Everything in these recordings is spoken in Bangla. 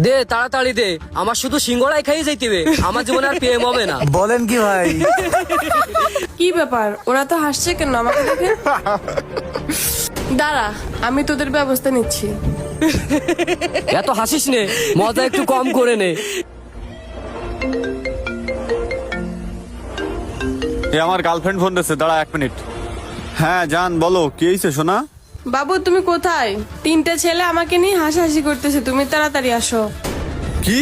দে তাড়াতাড়ি দে, আমার শুধু সিঙ্গড়াই খাই যাইতেবে, আমার জীবনে আর প্রেম হবে না। বলেন কি ভাই? কি ব্যাপার, ওরা তো হাসছে কেন আমাকে দেখে? দাঁড়া, আমি তোদের ব্যবস্থা নিচ্ছি। এত হাসিস নে, মজা একটু কম করে নে। এ আমার গার্লফ্রেন্ড ফোন দিচ্ছে, দাঁড়া 1 মিনিট। হ্যাঁ জান, বলো কি হয়েছে সোনা? বাবু তুমি কোথায়? 3টে ছেলে আমাকে নিয়ে হাসাহাসি করতেছে, তুমি তাড়াতাড়ি আসো। কি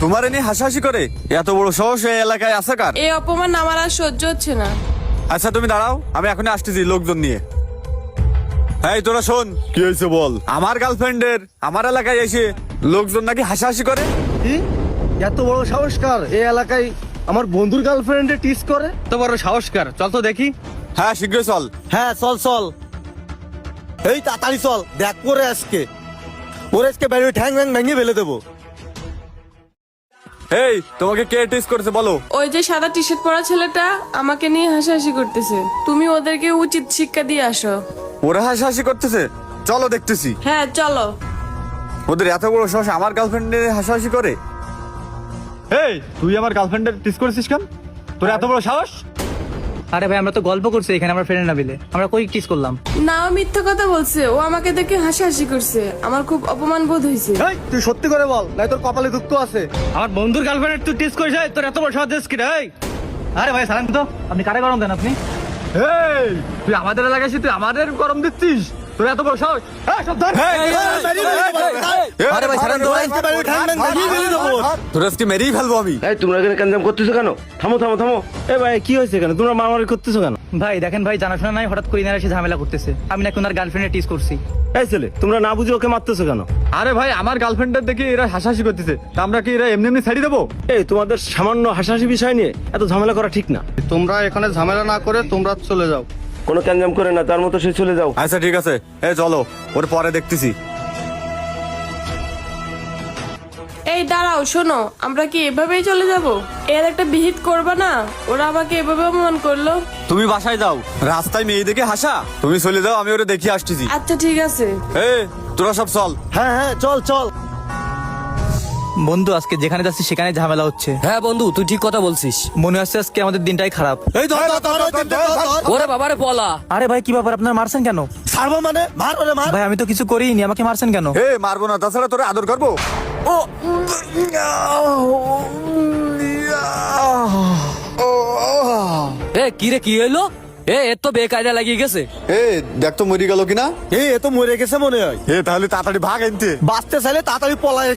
তোমার এনে হাসাহাসি করে? এত বড় সাহস এই এলাকায় আছে কার? এই অপমান আমার আর সহ্য হচ্ছে না। আচ্ছা তুমি দাঁড়াও, আমি এখনই আসতেছি লোকজন নিয়ে। এই তোরা শোন, কি হয়েছে বল। আমার গার্লফ্রেন্ডের আমার এলাকায় এসে লোকজন নাকি হাসাহাসি করে। কি এত বড় সাহসকার এই এলাকায় আমার বন্ধুর গার্লফ্রেন্ডে টিস করে? তো বড় সাহসকার, চল তো দেখি। হ্যাঁ শীঘ্রই চল। হ্যাঁ চল চল, এই তাড়াতাড়ি চল, দেখ পরে আজকে ওরে আজকে বাইরে ঠ্যাং ভ্যাং ভেঙে ফেলে দেবো। এই তোমাকে কে টিস করেছে বলো? ওই যে সাদা টি শার্ট পরা ছেলেটা আমাকে নিয়ে হাসাহাসি করতেছে, তুমি ওদেরকে উচিত শিক্ষা দিয়ে আসো। ওরা হাসাহাসি করতেছে, চলো দেখতেছি। হ্যাঁ চলো। ওদের এত বড় সাহস আমার গার্লফ্রেন্ডের হাসাহাসি করে। এই তুই আমার গার্লফ্রেন্ডের টিস করেছিস কেন? তোর এত বড় সাহস? আরে ভাই আমরা তো গল্প করছি এখানে, আমরা ফ্রেন্ড না মিলে আমরা কই কিস করলাম। না, ও মিথ্যা কথা বলছে, ও আমাকে দেখে হাসাহাসি করছে, আমার খুব অপমান বোধ হয়েছে। এই তুই সত্যি করে বল, নাই তোর কপালে দুঃখ আছে। আমার বন্ধুর গার্লফ্রেন্ড তুই টিস করিস, তোর এত বড় সাহস কি রে? আরে ভাই সালাম তো, আপনি কারে গরম দেন আপনি? এই তুই আমাদের এলাকায় এসে তুই আমাদের গরম দিচ্ছিস? তোর এত বড় সাহস? এই সব ধর। আরে ভাই ছাড়েন তো, আজকে বাইরে ঠ্যাং ভ্যাং ভেঙে ফেলে দেবো। তোর আজকে মেরেই ফেলবো আমি। এই তোমরা এখানে কাঞ্জাম করতেছো কেন? থামো থামো থামো। এ ভাই কি হয়েছে কেন? তোমরা মারামারি করতেছো কেন? ভাই দেখেন ভাই, জানাশোনা নাই, হঠাৎ করে এসে ঝামেলা করতেছে। আমি নাকি ওনার গার্লফ্রেন্ডে টিস করছি। এই ছেলে, তোমরা না বুঝে ওকে মারতেছো কেন? আরে ভাই আমার গার্লফ্রেন্ডের দেখে এরা হাসাহাসি করতেছে, তা আমরা কি এরা এমনি এমনি ছাড়ি দেবো? এই তোমাদের সামান্য হাসাহাসি বিষয় নিয়ে এত ঝামেলা করা ঠিক না। তোমরা এখানে ঝামেলা না করে তোমরা চলে যাও। কোনো কাঞ্জাম করে না, তার মতো সে চলে যাও। আচ্ছা ঠিক আছে, এই চলো, ওর পরে দেখতেছি। এই দাঁড়াও, শোনো, আমরা কি এভাবেই চলে যাব? এর একটা বিহিত করবা না? ওরা আমাকে এভাবে অপমান করলো। তুমি বাসায় যাও, রাস্তায় মেয়ে দেখে হাসা, তুমি চলে যাও, আমি ওরে দেখিয়ে আসতেছি। আচ্ছা ঠিক আছে। এই তোরা সব চল। হ্যাঁ হ্যাঁ চল চল। বন্ধু আজকে যেখানে যাচ্ছি সেখানে ঝামেলা হচ্ছে। হ্যাঁ বন্ধু, তুই ঠিক কথা বলছিস। মনে হচ্ছে আজকে আমাদের দিনটাই খারাপ। এই ধর ধর ধর ধর, ধর, ধর। ওরে বাবারে পলা। আরে ভাই কি ব্যাপার, আপনার মারছেন কেন? ছাড়বো মানে? মার ওরে মার। ভাই আমি তো কিছু করিনি, আমাকে মারছেন কেন? এ মারবো না, তাছাড়া তোরে আদর করবো। ও এ কি রে, কি হইলো? এর তো বেকায়দা লাগিয়ে গেছে। এ দেখ তো মরি গেল কিনা। এই এ তো মরে গেছে মনে হয়। এ তাহলে তাড়াতাড়ি ভাগ এনতে। বাঁচতে চাইলে তাড়াতাড়ি পলায়